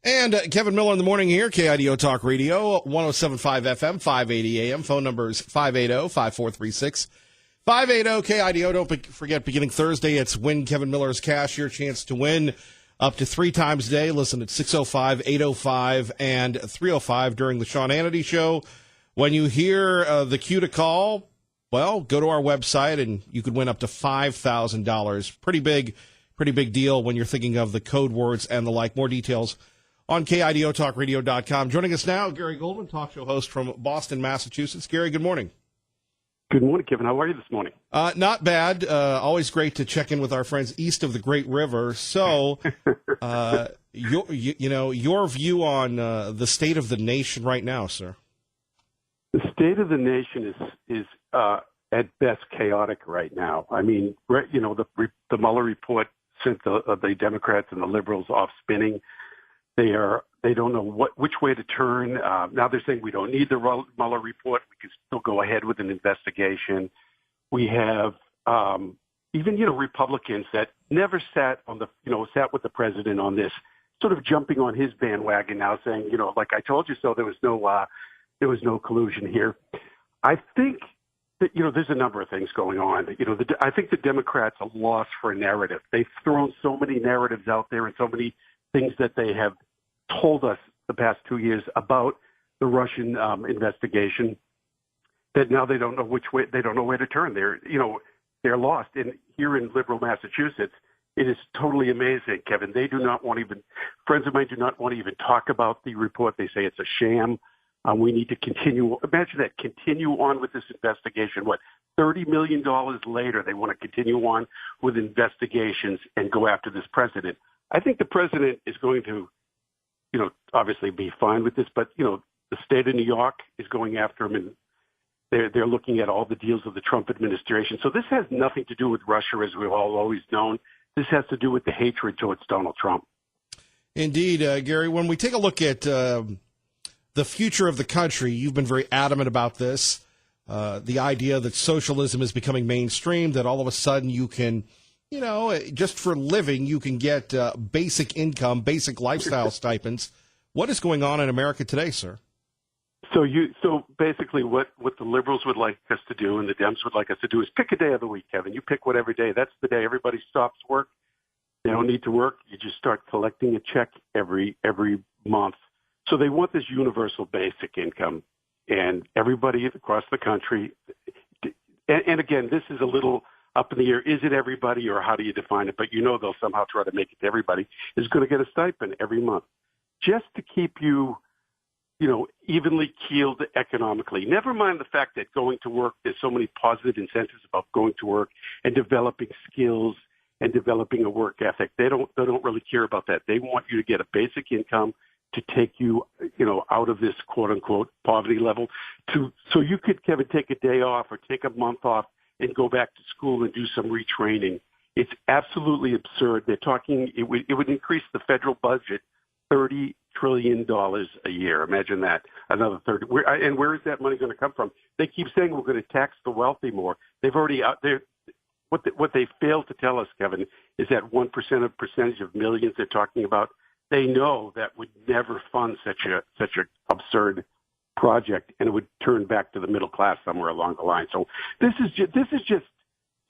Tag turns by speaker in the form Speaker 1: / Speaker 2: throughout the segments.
Speaker 1: And Kevin Miller in the morning here, KIDO Talk Radio, 107.5 FM, 580 AM. Phone number is 580-5436. 580-KIDO. Don't forget, beginning Thursday, it's Win Kevin Miller's Cash. Your chance to win up to 3 times a day. Listen at 6:05, 8:05, and 3:05 during the Sean Hannity Show. When you hear the cue to call, well, go to our website, and you could win up to $5,000. Pretty big deal when you're thinking of the code words and the like. More details on KIDOTalkRadio.com. Joining us now, Gary Goldman, talk show host from Boston, Massachusetts. Gary, good morning.
Speaker 2: Good morning, Kevin. How are you this morning?
Speaker 1: Not bad. Always great to check in with our friends east of the Great River. So, your view on the state of the nation right now, sir?
Speaker 2: The state of the nation is at best chaotic right now. I mean, the Mueller report sent the Democrats and the liberals off spinning. They don't know which way to turn. Now they're saying we don't need the Mueller report. We can still go ahead with an investigation. We have even Republicans that never sat with the president on this, sort of jumping on his bandwagon now, saying like I told you so. There was no collusion here. I think that there's a number of things going on. I think the Democrats are lost for a narrative. They've thrown so many narratives out there and so many things that they have told us the past 2 years about the Russian investigation that now they don't know which way, they don't know where to turn. They're lost. And here in liberal Massachusetts, it is totally amazing, Kevin. They do not want friends of mine do not want to even talk about the report. They say it's a sham. We need to continue. Imagine that, continue on with this investigation. $30 million later, they want to continue on with investigations and go after this president. I think the president is going to, obviously be fine with this, but, the state of New York is going after him, and they're looking at all the deals of the Trump administration. So this has nothing to do with Russia, as we've all always known. This has to do with the hatred towards Donald Trump.
Speaker 1: Indeed, Gary, when we take a look at the future of the country, you've been very adamant about this, the idea that socialism is becoming mainstream, that all of a sudden you can just for living, you can get basic income, basic lifestyle stipends. What is going on in America today, sir?
Speaker 2: So basically what the liberals would like us to do and the Dems would like us to do is pick a day of the week, Kevin. You pick whatever day. That's the day everybody stops work. They don't need to work. You just start collecting a check every month. So they want this universal basic income, and everybody across the country. And again, this is a little up in the air. Is it everybody, or how do you define it? But they'll somehow try to make it to everybody is going to get a stipend every month, just to keep you, evenly keeled economically. Never mind the fact that going to work, there's so many positive incentives about going to work and developing skills and developing a work ethic. They don't really care about that. They want you to get a basic income to take you, out of this quote unquote poverty level so you could, Kevin, take a day off or take a month off and go back to school and do some retraining. It's absolutely absurd. They're talking, it would increase the federal budget $30 trillion a year. Imagine that. Another 30. And where is that money going to come from? They keep saying we're going to tax the wealthy more. They've already out there. What they failed to tell us, Kevin, is that 1% of percentage of millions they're talking about. They know that would never fund such a absurd project, and it would turn back to the middle class somewhere along the line. So this is just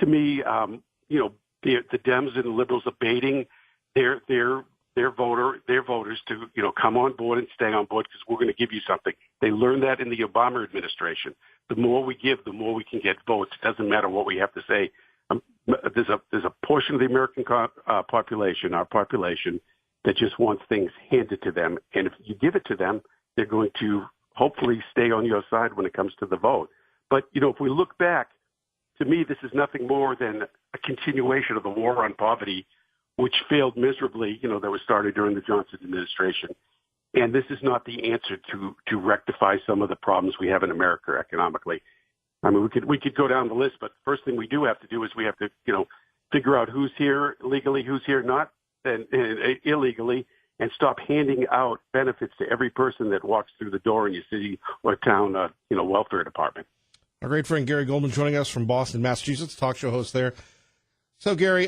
Speaker 2: to me, the Dems and the liberals are baiting their voters to come on board and stay on board because we're going to give you something. They learned that in the Obama administration. The more we give, the more we can get votes. It doesn't matter what we have to say. There's a portion of the American population, our population, that just wants things handed to them, and if you give it to them, they're going to hopefully stay on your side when it comes to the vote. But, if we look back, to me, this is nothing more than a continuation of the war on poverty, which failed miserably, that was started during the Johnson administration. And this is not the answer to rectify some of the problems we have in America economically. I mean, we could go down the list, but the first thing we do have to do is we have to, figure out who's here legally, who's here not and illegally, and stop handing out benefits to every person that walks through the door in your city or town, welfare department.
Speaker 1: Our great friend Gary Goldman joining us from Boston, Massachusetts, talk show host there. So, Gary,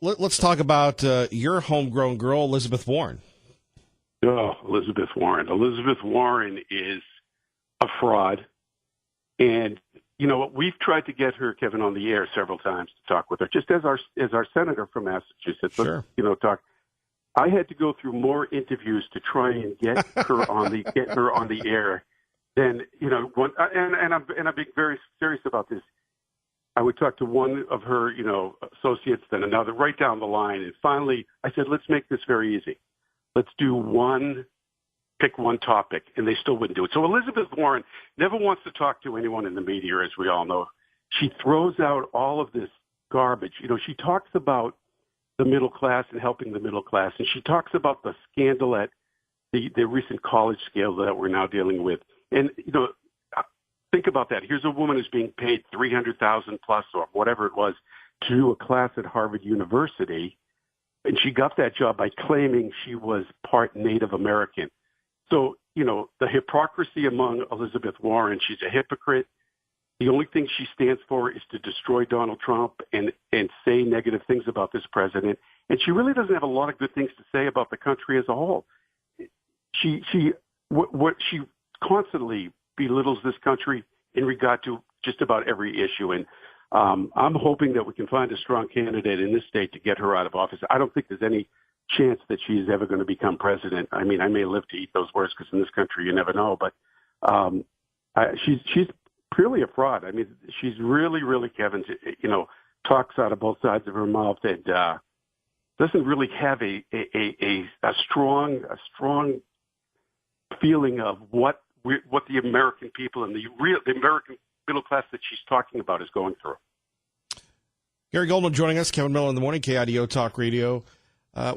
Speaker 1: let's talk about your homegrown girl, Elizabeth Warren.
Speaker 2: Oh, Elizabeth Warren. Elizabeth Warren is a fraud. And, you know, we've tried to get her, Kevin, on the air several times to talk with her, just as our senator from Massachusetts.
Speaker 1: Sure.
Speaker 2: Talk. I had to go through more interviews to try and get her on the air than, and I'm being very serious about this. I would talk to one of her, associates, then another, right down the line. And finally, I said, let's make this very easy. Let's pick one topic, and they still wouldn't do it. So Elizabeth Warren never wants to talk to anyone in the media, as we all know. She throws out all of this garbage. She talks about the middle class and helping the middle class, and she talks about the scandal at the recent college scandal that we're now dealing with. And, think about that. Here's a woman who's being paid $300,000 plus or whatever it was to do a class at Harvard University, and she got that job by claiming she was part Native American. So, the hypocrisy among Elizabeth Warren, she's a hypocrite. The only thing she stands for is to destroy Donald Trump and say negative things about this president. And she really doesn't have a lot of good things to say about the country as a whole. She constantly belittles this country in regard to just about every issue. And I'm hoping that we can find a strong candidate in this state to get her out of office. I don't think there's any chance that she's ever going to become president. I mean, I may live to eat those words because in this country you never know. But she's purely a fraud. I mean, she's really, really, Kevin, talks out of both sides of her mouth and doesn't really have a strong feeling of what the American people and the American middle class that she's talking about is going through.
Speaker 1: Gary Goldman joining us, Kevin Miller in the morning, KIDO Talk Radio.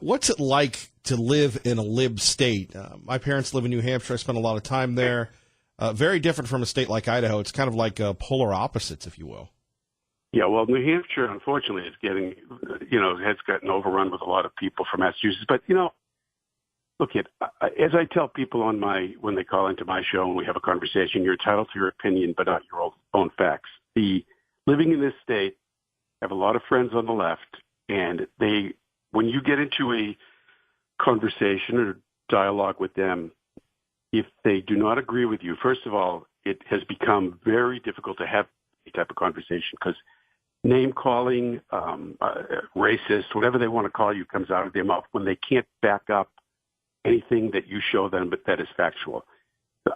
Speaker 1: What's it like to live in a lib state? My parents live in New Hampshire. I spent a lot of time there. Very different from a state like Idaho. It's kind of like polar opposites, if you will.
Speaker 2: Yeah, well, New Hampshire, unfortunately, is getting, has gotten overrun with a lot of people from Massachusetts. But, look, as I tell people when they call into my show and we have a conversation, you're entitled to your opinion, but not your own facts. Living in this state, I have a lot of friends on the left, and when you get into a conversation or dialogue with them, if they do not agree with you, first of all, it has become very difficult to have a type of conversation because name calling, racist, whatever they want to call you comes out of their mouth when they can't back up anything that you show them, but that is factual.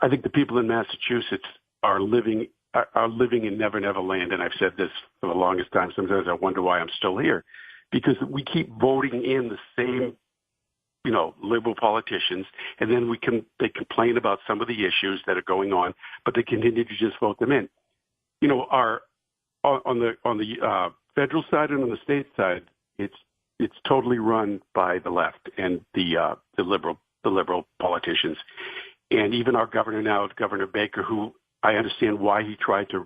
Speaker 2: I think the people in Massachusetts are living in Never Never Land, and I've said this for the longest time. Sometimes I wonder why I'm still here, because we keep voting in the same, liberal politicians, and then they complain about some of the issues that are going on, but they continue to just vote them in. On the federal side and on the state side, it's totally run by the left and the liberal politicians, and even our governor now, Governor Baker, who I understand why he tried to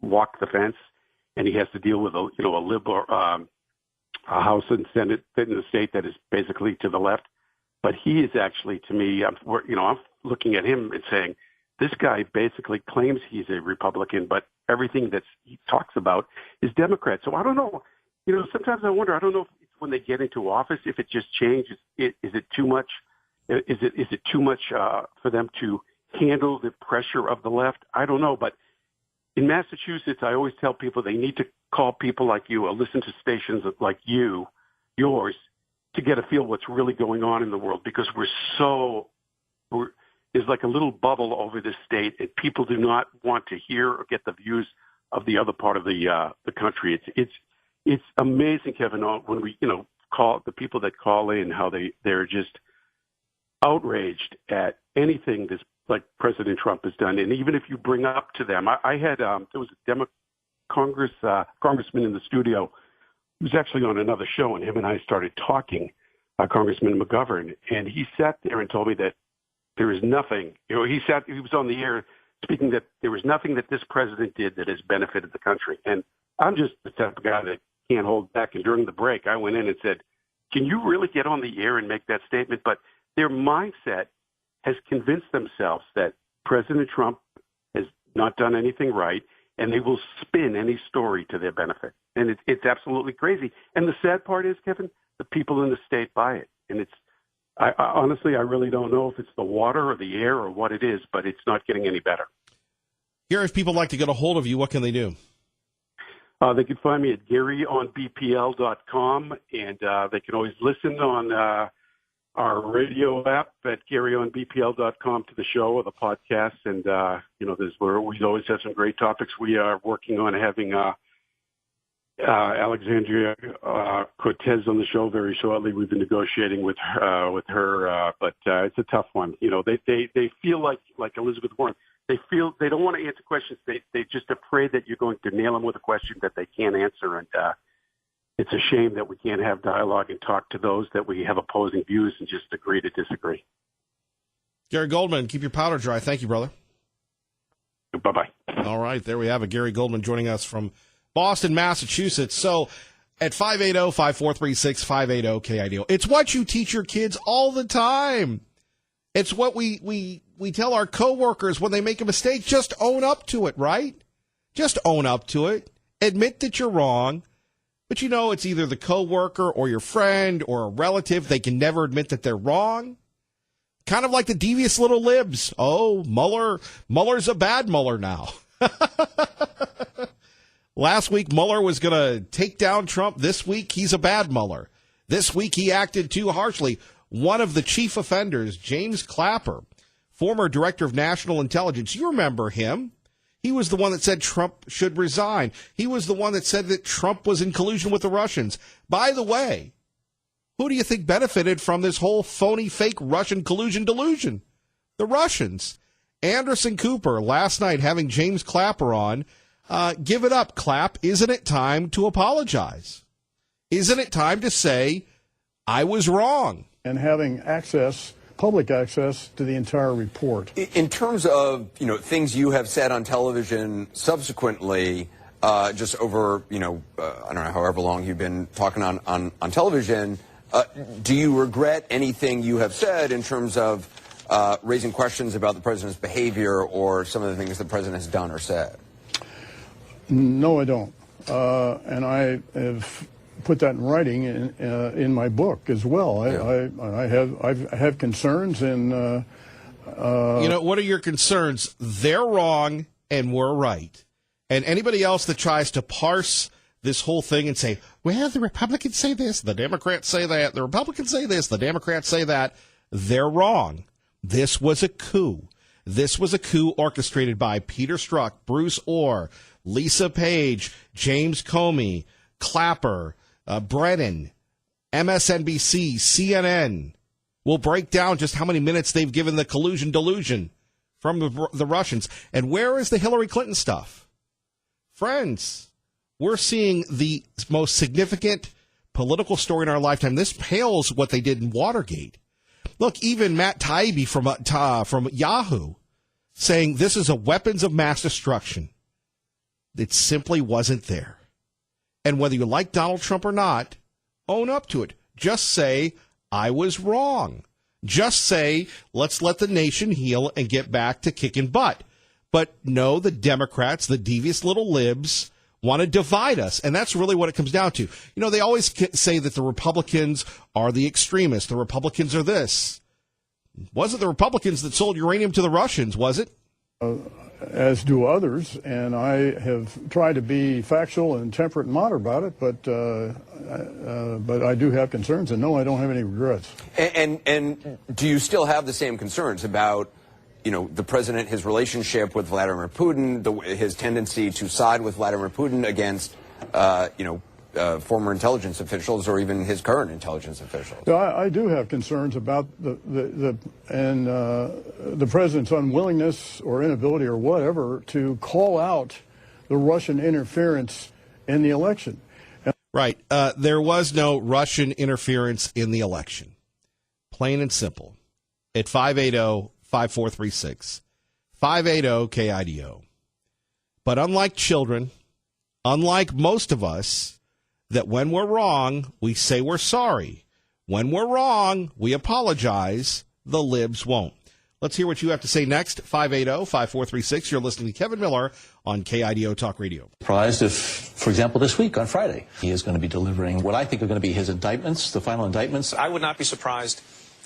Speaker 2: walk the fence, and he has to deal with a liberal House and Senate in the state that is basically to the left. But he is actually, to me, I'm looking at him and saying, this guy basically claims he's a Republican, but everything that he talks about is Democrat. So I don't know. Sometimes I wonder. I don't know if it's when they get into office, if it just changes. Is it too much? Is it too much for them to handle the pressure of the left? I don't know. But in Massachusetts, I always tell people they need to call people like you or listen to stations like yours, to get a feel what's really going on in the world, because there's like a little bubble over this state, and people do not want to hear or get the views of the other part of the country. It's amazing, Kevin, when we call the people that call in, how they're just outraged at anything this like President Trump has done. And even if you bring up to them, I had there was a congressman in the studio who was actually on another show, and him and I started talking, Congressman McGovern, and he sat there and told me that there is nothing. He was on the air speaking that there was nothing that this president did that has benefited the country. And I'm just the type of guy that can't hold back. And during the break, I went in and said, "Can you really get on the air and make that statement?" But their mindset has convinced themselves that President Trump has not done anything right, and they will spin any story to their benefit. And it's absolutely crazy. And the sad part is, Kevin, the people in the state buy it. And Honestly, I really don't know if it's the water or the air or what it is, but it's not getting any better.
Speaker 1: Here, if people like to get a hold of you, what can they do?
Speaker 2: They can find me at GaryOnBPL.com, and they can always listen on our radio app at GaryOnBPL.com to the show or the podcast. And, we always have some great topics. We are working on having Alexandria Cortez on the show very shortly. We've been negotiating with her, but it's a tough one. They feel like Elizabeth Warren. They feel they don't want to answer questions. They just afraid that you're going to nail them with a question that they can't answer. And it's a shame that we can't have dialogue and talk to those that we have opposing views and just agree to disagree.
Speaker 1: Gary Goldman, keep your powder dry. Thank you, brother.
Speaker 2: Bye-bye.
Speaker 1: All right, there we have it. Gary Goldman joining us from Boston, Massachusetts. So at 580-5436, 580-KIDO. It's what you teach your kids all the time. It's what we tell our coworkers when they make a mistake. Just own up to it, right? Just own up to it. Admit that you're wrong. But it's either the coworker or your friend or a relative. They can never admit that they're wrong. Kind of like the devious little libs. Oh, Mueller's a bad Mueller now. Last week, Mueller was going to take down Trump. This week, he's a bad Mueller. This week, he acted too harshly. One of the chief offenders, James Clapper, former director of national intelligence. You remember him. He was the one that said Trump should resign. He was the one that said that Trump was in collusion with the Russians. By the way, who do you think benefited from this whole phony, fake Russian collusion delusion? The Russians. Anderson Cooper, last night having James Clapper on. Give it up, Clapp. Isn't it time to apologize? Isn't it time to say, I was wrong?
Speaker 3: And having public access to the entire report.
Speaker 4: In terms of, things you have said on television subsequently, just over, I don't know, however long you've been talking on television, do you regret anything you have said in terms of raising questions about the president's behavior or some of the things the president has done or said?
Speaker 3: No, I don't. And I have put that in writing in my book as well.
Speaker 4: Yeah.
Speaker 3: I have concerns, and
Speaker 1: what are your concerns? They're wrong and we're right. And anybody else that tries to parse this whole thing and say, well, the Republicans say this, the Democrats say that, the Republicans say this, the Democrats say that, they're wrong. This was a coup. This was a coup orchestrated by Peter Strzok, Bruce Orr, Lisa Page, James Comey, Clapper, Brennan, MSNBC, CNN. We'll break down just how many minutes they've given the collusion delusion from the Russians. And where is the Hillary Clinton stuff? Friends, we're seeing the most significant political story in our lifetime. This pales what they did in Watergate. Look, even Matt Taibbi from Yahoo saying this is a weapons of mass destruction. It simply wasn't there. And whether you like Donald Trump or not, own up to it. Just say, I was wrong. Just say, let's let the nation heal and get back to kicking butt. But no, the Democrats, the devious little libs, want to divide us. And that's really what it comes down to. They always say that the Republicans are the extremists. The Republicans are this. Was it the Republicans that sold uranium to the Russians, was it?
Speaker 3: As do others, and I have tried to be factual and temperate and moderate about it, but I do have concerns, and no, I don't have any regrets.
Speaker 4: And do you still have the same concerns about, the president, his relationship with Vladimir Putin, his tendency to side with Vladimir Putin against, former intelligence officials or even his current intelligence officials?
Speaker 3: So I do have concerns about the president's unwillingness or inability or whatever to call out the Russian interference in the election.
Speaker 1: Right. There was no Russian interference in the election. Plain and simple. At 580-5436. 580-KIDO. But unlike children, unlike most of us, that when we're wrong, we say we're sorry. When we're wrong, we apologize. The libs won't. Let's hear what you have to say next. 580-5436. You're listening to Kevin Miller on KIDO Talk Radio.
Speaker 5: Surprised if, for example, this week on Friday, he is going to be delivering what I think are going to be his indictments, the final indictments.
Speaker 6: I would not be surprised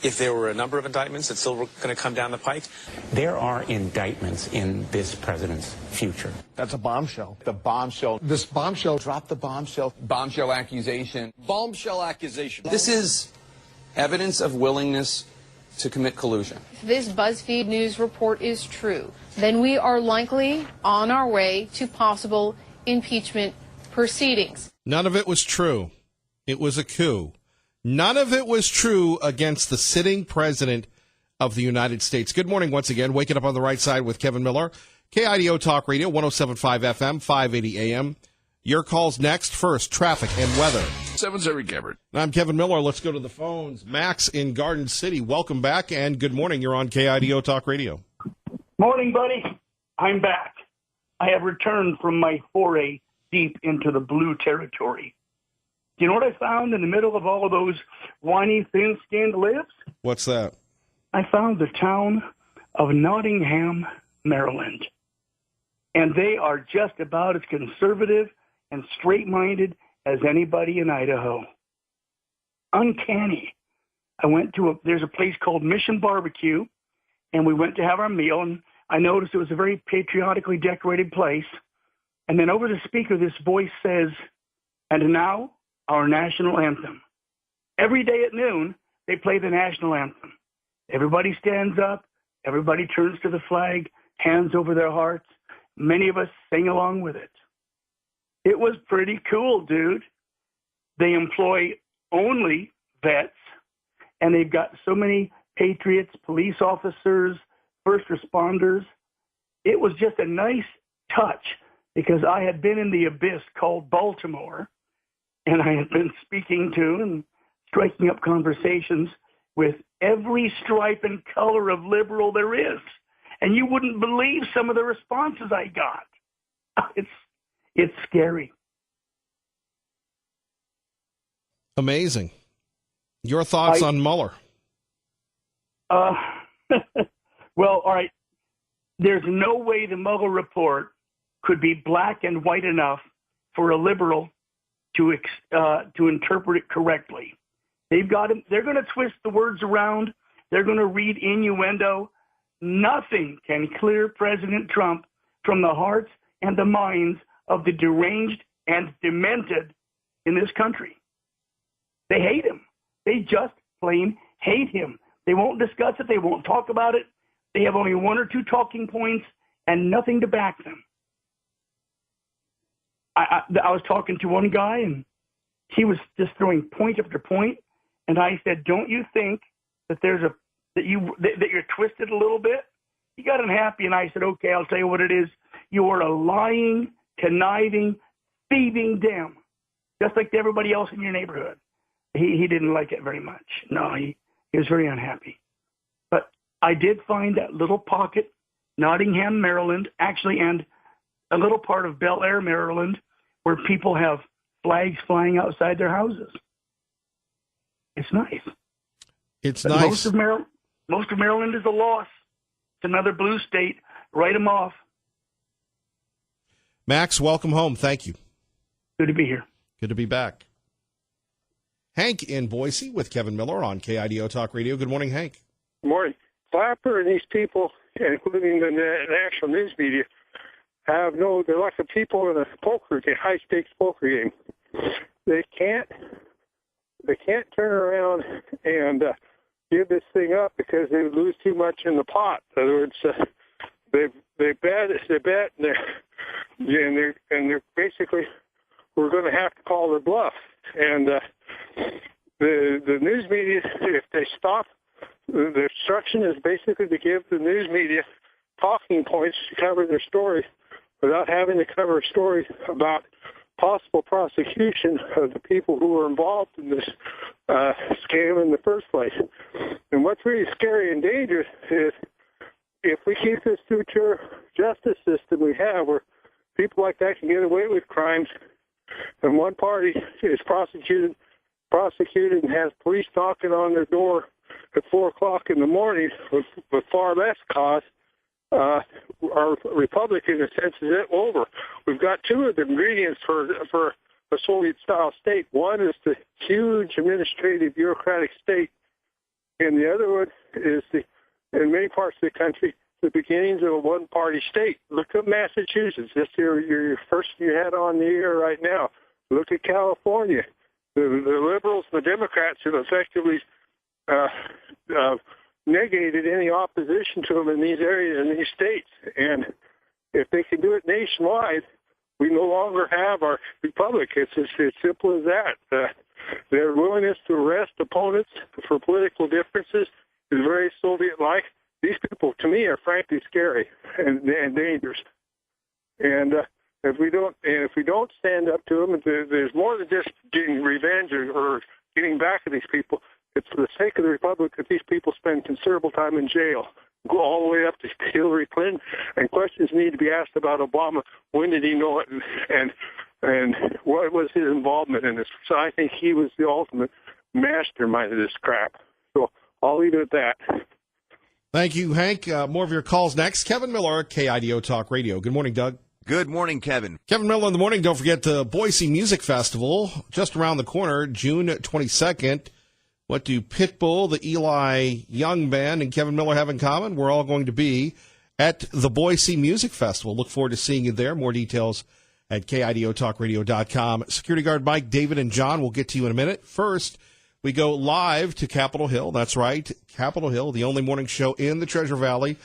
Speaker 6: if there were a number of indictments that still were going to come down the pike?
Speaker 7: There are indictments in this president's future.
Speaker 8: That's a bombshell.
Speaker 9: The bombshell.
Speaker 8: This bombshell.
Speaker 9: Drop the bombshell.
Speaker 4: Bombshell accusation.
Speaker 10: Bombshell accusation.
Speaker 4: This is evidence of willingness to commit collusion.
Speaker 11: If this BuzzFeed News report is true, then we are likely on our way to possible impeachment proceedings.
Speaker 1: None of it was true. It was a coup. None of it was true against the sitting president of the United States. Good morning once again. Waking up on the right side with Kevin Miller. KIDO Talk Radio, 107.5 FM, 580 AM. Your calls next. First, traffic and weather.
Speaker 10: 7-0 Gabbard.
Speaker 1: I'm Kevin Miller. Let's go to the phones. Max in Garden City, welcome back, and good morning. You're on KIDO Talk Radio.
Speaker 12: Morning, buddy. I'm back. I have returned from my foray deep into the blue territory. Do you know what I found in the middle of all of those whiny, thin-skinned lips?
Speaker 1: What's that?
Speaker 12: I found the town of Nottingham, Maryland. And they are just about as conservative and straight-minded as anybody in Idaho. Uncanny. I went to there's a place called Mission Barbecue, and we went to have our meal, and I noticed it was a very patriotically decorated place. And then over the speaker, this voice says, "And now, our national anthem." Every day at noon, they play the national anthem. Everybody stands up. Everybody turns to the flag, hands over their hearts. Many of us sing along with it. It was pretty cool, dude. They employ only vets, and they've got so many patriots, police officers, first responders. It was just a nice touch because I had been in the abyss called Baltimore, and I had been speaking to and striking up conversations with every stripe and color of liberal there is. And you wouldn't believe some of the responses I got. It's scary.
Speaker 1: Amazing. Your thoughts on Mueller?
Speaker 12: Well, all right. There's no way the Mueller report could be black and white enough for a liberal to interpret it correctly. They've got him. They're going to twist the words around. They're going to read innuendo. Nothing can clear President Trump from the hearts and the minds of the deranged and demented in this country. They hate him. They just plain hate him. They won't discuss it. They won't talk about it. They have only one or two talking points and nothing to back them. I was talking to one guy, and he was just throwing point after point, and I said, "Don't you think that that you're twisted a little bit?" He got unhappy, and I said, "Okay, I'll tell you what it is. You are a lying, conniving, thieving dam, just like everybody else in your neighborhood." He didn't like it very much. No, he was very unhappy. But I did find that little pocket, Nottingham, Maryland, actually, and a little part of Bel Air, Maryland, where people have flags flying outside their houses. It's nice.
Speaker 1: It's
Speaker 12: but
Speaker 1: nice.
Speaker 12: Most of Maryland is a loss. It's another blue state. Write them off.
Speaker 1: Max, welcome home. Thank you.
Speaker 12: Good to be here.
Speaker 1: Good to be back. Hank in Boise with Kevin Miller on KIDO Talk Radio. Good morning, Hank.
Speaker 13: Good morning. Clapper and these people, including the national news media, they're like the people in a high-stakes poker game. They can't turn around and give this thing up because they would lose too much in the pot. In other words, they bet, and they're basically, we're going to have to call their bluff. And the news media, if they stop, the instruction is basically to give the news media talking points to cover their story without having to cover a story about possible prosecution of the people who were involved in this scam in the first place. And what's really scary and dangerous is if we keep this future justice system we have where people like that can get away with crimes, and one party is prosecuted and has police knocking on their door at 4 o'clock in the morning with far less cause, our republic, in a sense, is over. We've got two of the ingredients for a Soviet-style state. One is the huge administrative bureaucratic state and the other one is in many parts of the country, the beginnings of a one-party state. Look at Massachusetts. That's your first you had on the air right now. Look at California. The liberals, the Democrats have effectively negated any opposition to them in these areas, in these states. And if they can do it nationwide, we no longer have our republic. It's as simple as that. Their willingness to arrest opponents for political differences is very Soviet-like. These people, to me, are frankly scary and dangerous. And if we don't stand up to them, there's more than just getting revenge or getting back at these people. It's for the sake of the republic that these people spend considerable time in jail, go all the way up to Hillary Clinton, and questions need to be asked about Obama. When did he know it, and what was his involvement in this? So I think he was the ultimate mastermind of this crap. So I'll leave it at that.
Speaker 1: Thank you, Hank. More of your calls next. Kevin Miller, KIDO Talk Radio. Good morning, Doug.
Speaker 8: Good morning, Kevin.
Speaker 1: Kevin Miller in the morning. Don't forget the Boise Music Festival just around the corner, June 22nd. What do Pitbull, the Eli Young Band, and Kevin Miller have in common? We're all going to be at the Boise Music Festival. Look forward to seeing you there. More details at KIDOTalkRadio.com. Security guard Mike, David, and John will get to you in a minute. First, we go live to Capitol Hill. That's right, Capitol Hill, the only morning show in the Treasure Valley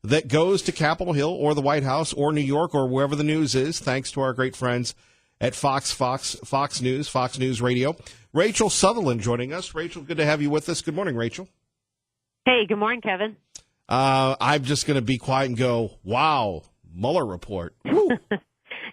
Speaker 1: that goes to Capitol Hill or the White House or New York or wherever the news is, thanks to our great friends at Fox News Radio. Rachel Sutherland joining us. Rachel, good to have you with us. Good morning, Rachel.
Speaker 9: Hey, good morning, Kevin.
Speaker 1: I'm just going to be quiet and go, wow, Mueller report.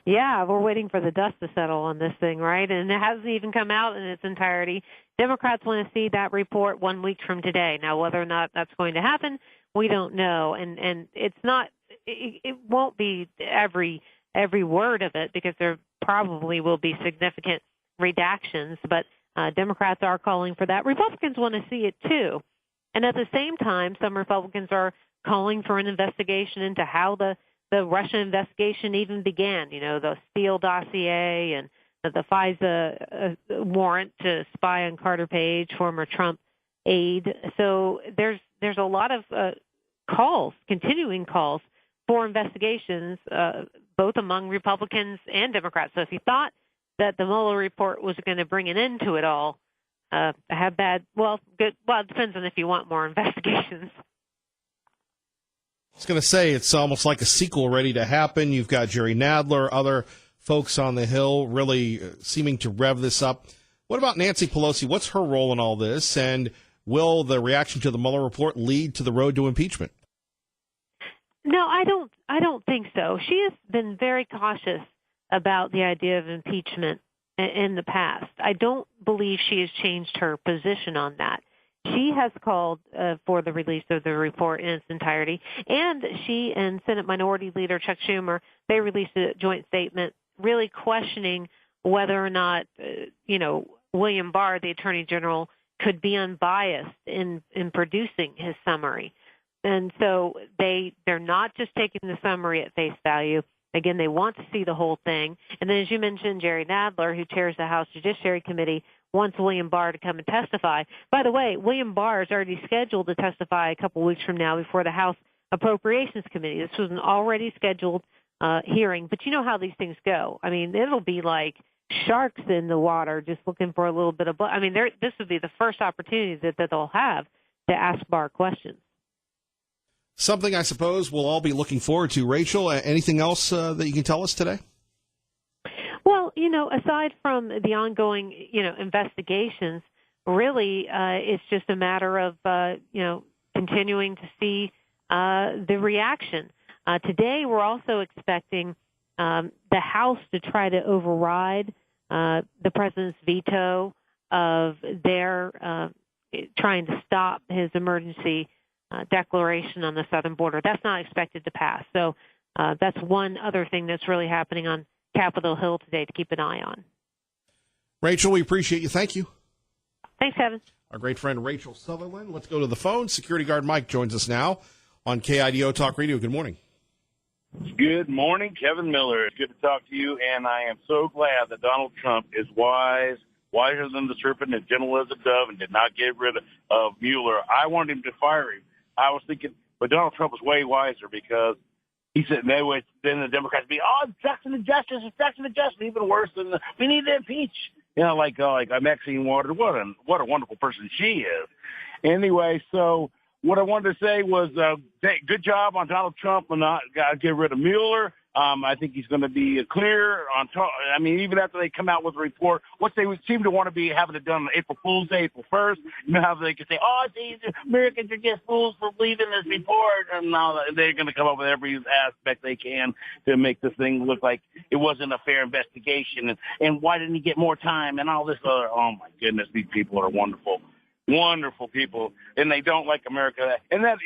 Speaker 9: Yeah, we're waiting for the dust to settle on this thing, right? And it hasn't even come out in its entirety. Democrats want to see that report 1 week from today. Now, whether or not that's going to happen, we don't know. And it's not, it won't be every word of it, because there probably will be significant redactions. But Democrats are calling for that. Republicans want to see it too. And at the same time, some Republicans are calling for an investigation into how the Russia investigation even began, you know, the Steele dossier and the FISA warrant to spy on Carter Page, former Trump aide. So there's a lot of continuing calls for investigations, both among Republicans and Democrats. So if you thought that the Mueller report was going to bring an end to it all, good. Well, it depends on if you want more investigations.
Speaker 1: I was going to say, it's almost like a sequel ready to happen. You've got Jerry Nadler, other folks on the Hill really seeming to rev this up. What about Nancy Pelosi? What's her role in all this? And will the reaction to the Mueller report lead to the road to impeachment?
Speaker 9: No, I don't think so. She has been very cautious about the idea of impeachment in the past. I don't believe she has changed her position on that. She has called for the release of the report in its entirety, and she and Senate Minority Leader Chuck Schumer, they released a joint statement really questioning whether or not, William Barr, the Attorney General, could be unbiased in producing his summary. And so they're not just taking the summary at face value. Again, they want to see the whole thing. And then, as you mentioned, Jerry Nadler, who chairs the House Judiciary Committee, wants William Barr to come and testify. By the way, William Barr is already scheduled to testify a couple weeks from now before the House Appropriations Committee. This was an already scheduled hearing, but you know how these things go. I mean, it'll be like sharks in the water just looking for a little bit of blood. I mean, this would be the first opportunity that they'll have to ask Barr questions.
Speaker 1: Something I suppose we'll all be looking forward to. Rachel, anything else that you can tell us today?
Speaker 9: Well, aside from the ongoing, investigations, really it's just a matter of, continuing to see the reaction. Today, we're also expecting the House to try to override the president's veto of their trying to stop his emergency declaration on the southern border. That's not expected to pass. So that's one other thing that's really happening on Capitol Hill today to keep an eye on.
Speaker 1: Rachel, we appreciate you. Thank you.
Speaker 9: Thanks, Kevin.
Speaker 1: Our great friend Rachel Sutherland. Let's go to the phone. Security guard Mike joins us now on KIDO Talk Radio. Good morning.
Speaker 14: Good morning, Kevin Miller. It's good to talk to you, and I am so glad that Donald Trump is wise wiser than the serpent and gentle as a dove, and did not get rid of Mueller. I wanted him to fire him. I was thinking, but Donald Trump was way wiser because he said, then the Democrats be, obstruction of justice, even worse than we need to impeach. Like Maxine Waters. What a wonderful person she is. Anyway, so what I wanted to say was, good job on Donald Trump and not get rid of Mueller. I think he's going to be clear on top. I mean, even after they come out with a report, what they would seem to want to be having it done on April Fool's Day, April 1st. You know how they can say, Americans are just fools for believing this report. And now they're going to come up with every aspect they can to make this thing look like it wasn't a fair investigation. And why didn't he get more time and all this other? Oh, my goodness, these people are wonderful. Wonderful people, and they don't like America. And that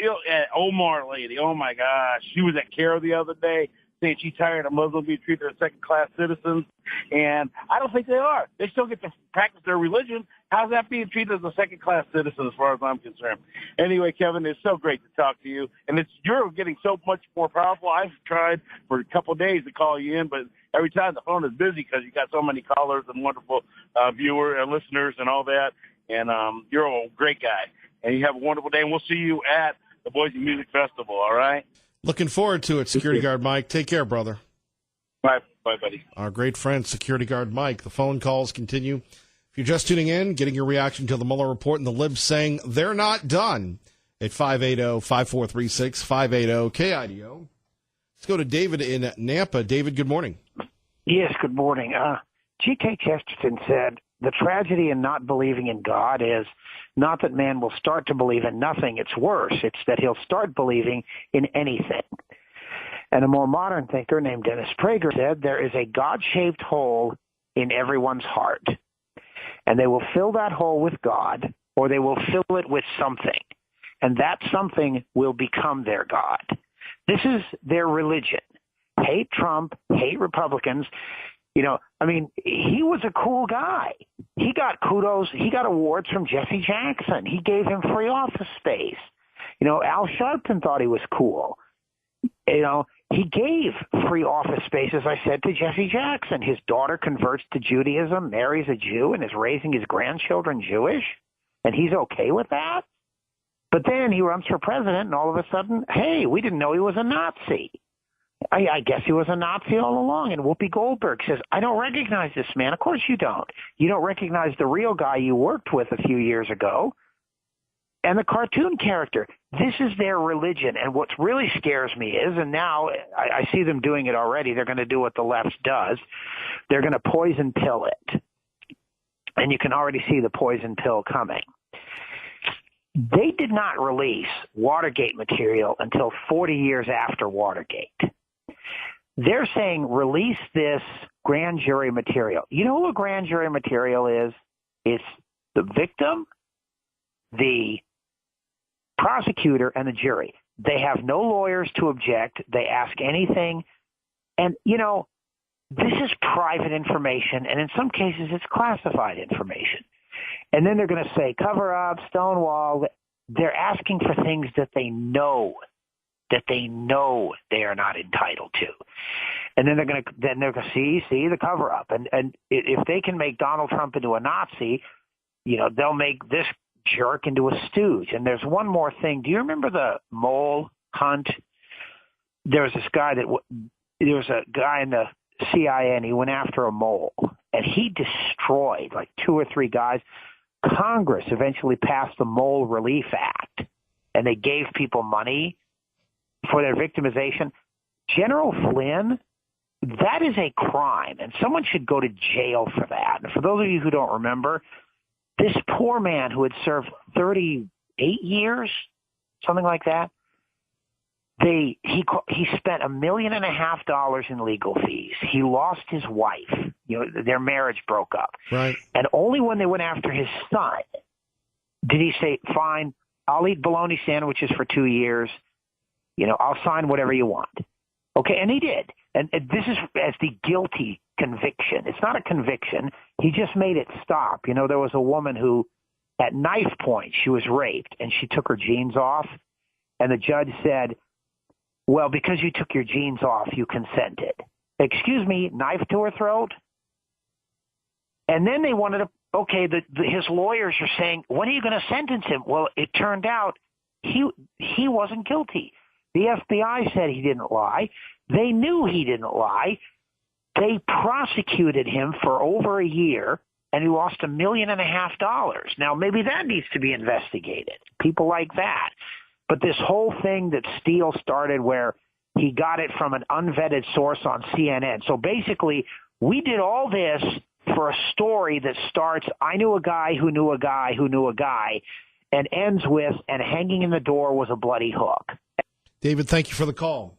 Speaker 14: Omar lady, oh, my gosh, she was at CARE the other day, saying she's tired of Muslims being treated as second-class citizens, and I don't think they are. They still get to practice their religion. How's that being treated as a second-class citizen as far as I'm concerned? Anyway, Kevin, it's so great to talk to you, and you're getting so much more powerful. I've tried for a couple of days to call you in, but every time the phone is busy because you got so many callers and wonderful listeners and all that, and you're a great guy, and you have a wonderful day, and we'll see you at the Boise Music Festival, all right?
Speaker 1: Looking forward to it, Security Guard Mike. Take care, brother.
Speaker 14: Bye, buddy.
Speaker 1: Our great friend, Security Guard Mike. The phone calls continue. If you're just tuning in, getting your reaction to the Mueller report and the libs saying they're not done at 580-5436, 580-KIDO. Let's go to David in Nampa. David, good morning.
Speaker 8: Yes, good morning. G.K. Chesterton said, the tragedy in not believing in God is not that man will start to believe in nothing. It's worse. It's that he'll start believing in anything. And a more modern thinker named Dennis Prager said, there is a God-shaped hole in everyone's heart. And they will fill that hole with God, or they will fill it with something. And that something will become their God. This is their religion. Hate Trump, hate Republicans. He was a cool guy. He got kudos. He got awards from Jesse Jackson. He gave him free office space. Al Sharpton thought he was cool. He gave free office space, as I said, to Jesse Jackson. His daughter converts to Judaism, marries a Jew, and is raising his grandchildren Jewish, and he's okay with that? But then he runs for president, and all of a sudden, hey, we didn't know he was a Nazi. I guess he was a Nazi all along. And Whoopi Goldberg says, I don't recognize this man. Of course you don't. You don't recognize the real guy you worked with a few years ago. And the cartoon character, this is their religion. And what really scares me is, and now I see them doing it already, they're going to do what the left does. They're going to poison pill it. And you can already see the poison pill coming. They did not release Watergate material until 40 years after Watergate. They're saying release this grand jury material. You know who a grand jury material is? It's the victim, the prosecutor, and the jury. They have no lawyers to object. They ask anything. And, this is private information, and in some cases it's classified information. And then they're going to say cover up, Stonewall. They're asking for things that they know they are not entitled to. And then they're going to see the cover up. And if they can make Donald Trump into a Nazi, they'll make this jerk into a stooge. And there's one more thing. Do you remember the mole hunt? There was a guy in the CIA, and he went after a mole, and he destroyed like 2 or 3 guys. Congress eventually passed the Mole Relief Act, and they gave people money for their victimization. General Flynn, that is a crime, and someone should go to jail for that. And for those of you who don't remember, this poor man who had served 38 years, something like that, he spent $1.5 million in legal fees. He lost his wife. Their marriage broke up.
Speaker 1: Right. And
Speaker 8: only when they went after his son did he say, fine, I'll eat bologna sandwiches for 2 years. I'll sign whatever you want. Okay, and he did. And this is as the guilty conviction. It's not a conviction. He just made it stop. There was a woman who, at knife point, she was raped, and she took her jeans off. And the judge said, well, because you took your jeans off, you consented. Excuse me, knife to her throat? And then they wanted okay, his lawyers are saying, when are you going to sentence him? Well, it turned out he wasn't guilty. The FBI said he didn't lie. They knew he didn't lie. They prosecuted him for over a year, and he lost $1.5 million. Now, maybe that needs to be investigated. People like that. But this whole thing that Steele started where he got it from an unvetted source on CNN. So basically, we did all this for a story that starts, I knew a guy who knew a guy who knew a guy, and ends with, and hanging in the door was a bloody hook.
Speaker 1: David, thank you for the call.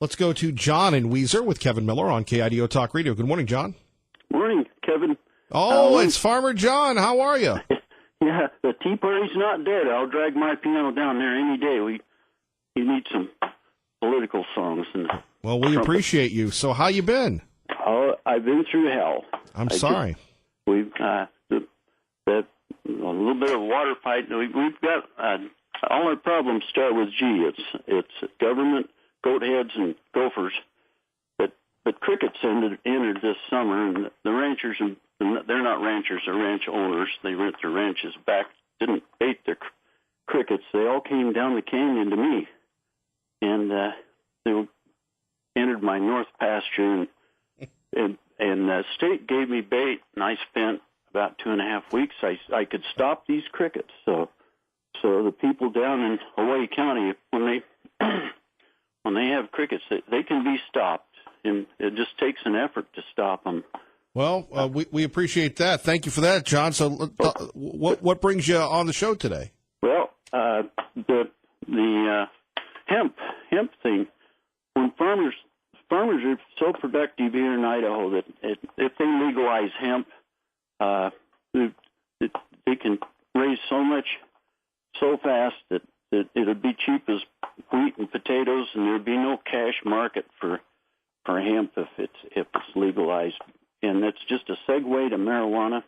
Speaker 1: Let's go to John in Weezer with Kevin Miller on KIDO Talk Radio. Good morning, John.
Speaker 15: Morning, Kevin.
Speaker 1: Oh, it's Farmer John. How are you?
Speaker 15: Yeah, the Tea Party's not dead. I'll drag my piano down there any day. You need some political songs.
Speaker 1: Well, we appreciate you. So how you been?
Speaker 15: Oh, I've been through hell.
Speaker 1: I'm sorry.
Speaker 15: We've a little bit of water fight. We've got all our problems start with G. It's government, goat heads, and gophers. But crickets entered this summer, and the ranchers, and they're not ranchers, they're ranch owners. They rent their ranches back, didn't bait their crickets. They all came down the canyon to me, and they entered my north pasture, and the state gave me bait, and I spent about 2.5 weeks. I could stop these crickets. So the people down in Hawaii County, when they have crickets, they can be stopped. And it just takes an effort to stop them.
Speaker 1: Well, we appreciate that. Thank you for that, John. So, what brings you on the show today?
Speaker 15: Well, the hemp thing. When farmers are so productive here in Idaho that if they legalize hemp, they can raise so much so fast that it'll be cheap as wheat and potatoes, and there'll be no cash market for hemp if it's legalized, and that's just a segue to marijuana.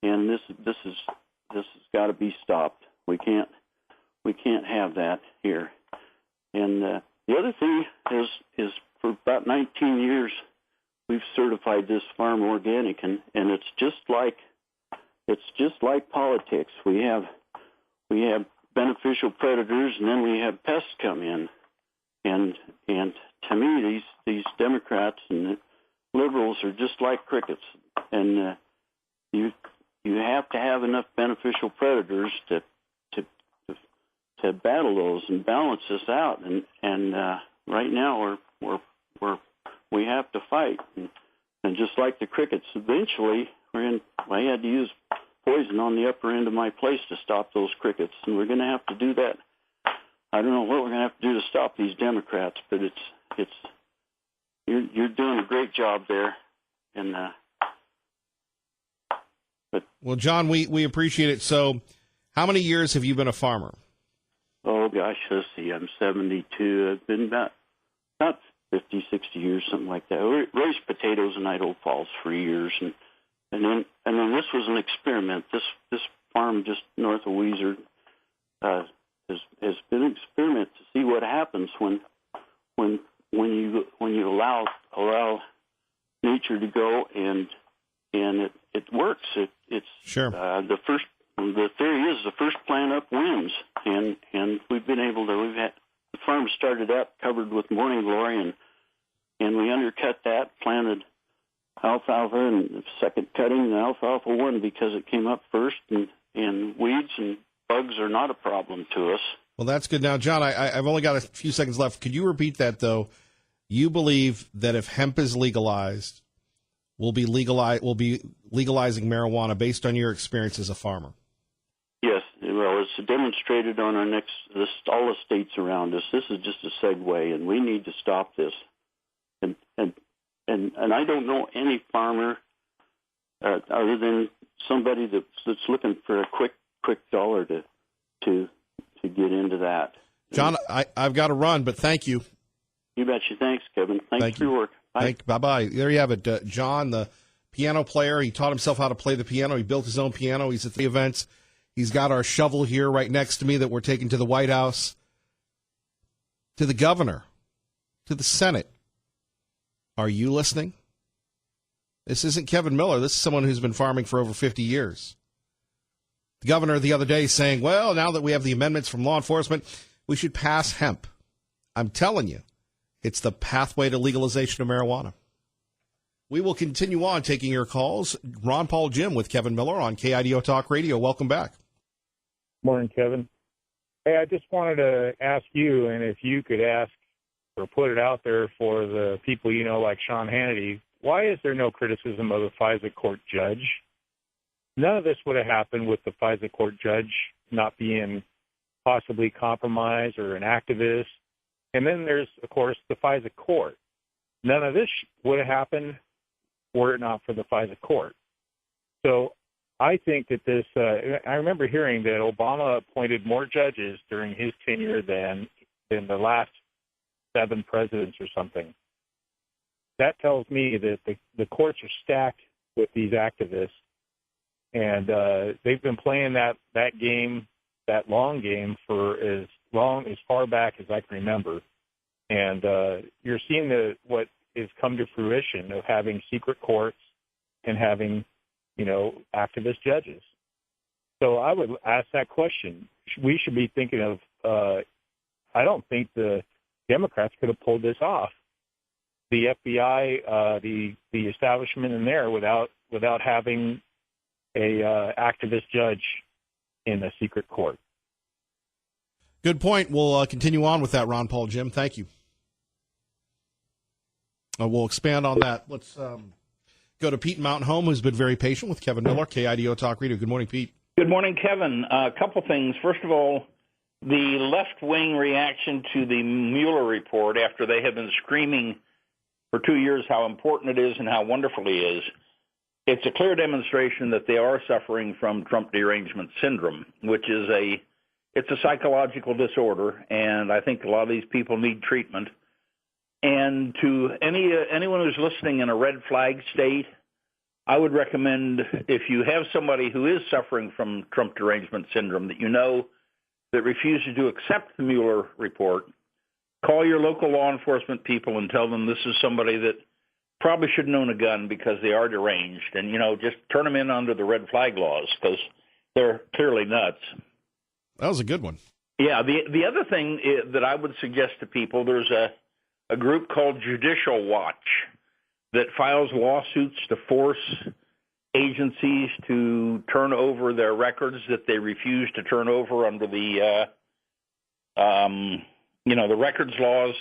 Speaker 15: And this has got to be stopped. We can't have that here. And the other thing is for about 19 years we've certified this farm organic, and it's just like politics. We have beneficial predators, and then we have pests come in, and to me, these Democrats and the liberals are just like crickets, and you have to have enough beneficial predators to battle those and balance this out. And right now we have to fight, and just like the crickets, eventually I had to use poison on the upper end of my place to stop those crickets, and we're going to have to do that. I don't know what we're going to have to do to stop these Democrats, but you're doing a great job there, and
Speaker 1: well, John, we appreciate it. So, how many years have you been a farmer?
Speaker 15: Oh gosh, let's see. I'm 72. I've been about 50, 60 years, something like that. I raised potatoes in Idaho Falls for years, and then this was an experiment. This farm just north of Weezer has been an experiment to see what happens when you allow nature to go, and it works. It's
Speaker 1: sure.
Speaker 15: The theory is the first plant up wins, and we've been able to. We've had the farm started up covered with morning glory, and we undercut that, planted alfalfa, and the second cutting the alfalfa won because it came up first, and weeds and bugs are not a problem to us.
Speaker 1: Well, that's good. Now, John, I've only got a few seconds left. Could you repeat that, though? You believe that if hemp is legalized, we'll be legalizing marijuana based on your experience as a farmer?
Speaker 15: Yes. Well, it's demonstrated on all the states around us. This is just a segue, and we need to stop this. And I don't know any farmer other than somebody that's looking for a quick dollar to get into that.
Speaker 1: John, I've got to run, but thank you.
Speaker 15: You betcha. Thanks, Kevin. Thanks for your work. Bye.
Speaker 1: Bye-bye. There you have it. John, the piano player. He taught himself how to play the piano. He built his own piano. He's at the events. He's got our shovel here right next to me that we're taking to the White House, to the governor, to the Senate. Are you listening? This isn't Kevin Miller. This is someone who's been farming for over 50 years. The governor the other day saying, well, now that we have the amendments from law enforcement, we should pass hemp. I'm telling you, it's the pathway to legalization of marijuana. We will continue on taking your calls. Ron Paul Jim with Kevin Miller on KIDO Talk Radio. Welcome back.
Speaker 16: Morning, Kevin. Hey, I just wanted to ask you, and if you could ask or put it out there for the people you know like Sean Hannity, why is there no criticism of the FISA court judge? None of this would have happened with the FISA court judge not being possibly compromised or an activist. And then there's, of course, the FISA court. None of this would have happened were it not for the FISA court. So I think that this, I remember hearing that Obama appointed more judges during his tenure than the last 7 presidents or something. That tells me that the courts are stacked with these activists, and they've been playing that game, that long game, for as far back as I can remember. And you're seeing what has come to fruition of having secret courts and having, activist judges. So I would ask that question. We should be thinking of, I don't think the Democrats could have pulled this off. The FBI, the establishment in there without having a activist judge in a secret court.
Speaker 1: Good point. We'll continue on with that, Ron Paul Jim. Thank you. We'll expand on that. Let's go to Pete in Mountain Home, who's been very patient with Kevin Miller, KIDO Talk Radio. Good morning, Pete.
Speaker 17: Good morning, Kevin. A couple things. First of all, the left-wing reaction to the Mueller report after they have been screaming for 2 years how important it is and how wonderful it is, it's a clear demonstration that they are suffering from Trump derangement syndrome, which is it's a psychological disorder, and I think a lot of these people need treatment. And to anyone who's listening in a red flag state, I would recommend, if you have somebody who is suffering from Trump derangement syndrome that refuses to accept the Mueller report, call your local law enforcement people and tell them this is somebody that probably shouldn't own a gun because they are deranged, and just turn them in under the red flag laws because they're clearly nuts.
Speaker 1: That was a good one.
Speaker 17: Yeah, the other thing that I would suggest to people, there's a group called Judicial Watch that files lawsuits to force agencies to turn over their records that they refuse to turn over under the records laws,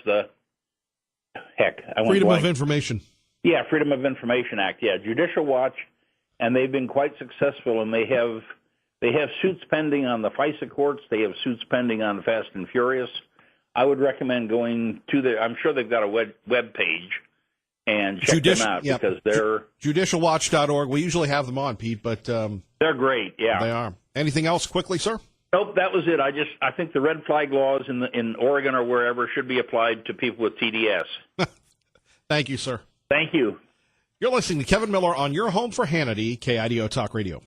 Speaker 1: Freedom of Information.
Speaker 17: Yeah, Freedom of Information Act. Yeah, Judicial Watch, and they've been quite successful, and they have suits pending on the FISA courts. They have suits pending on Fast and Furious. I would recommend going to I'm sure they've got a web page and check them out because they're
Speaker 1: judicialwatch.org. We usually have them on, Pete, but
Speaker 17: they're great. Yeah,
Speaker 1: they are. Anything else quickly, sir?
Speaker 17: Nope, that was it. I think the red flag laws in Oregon or wherever should be applied to people with TDS.
Speaker 1: Thank you, sir.
Speaker 17: Thank you.
Speaker 1: You're listening to Kevin Miller on your home for Hannity, KIDO Talk Radio.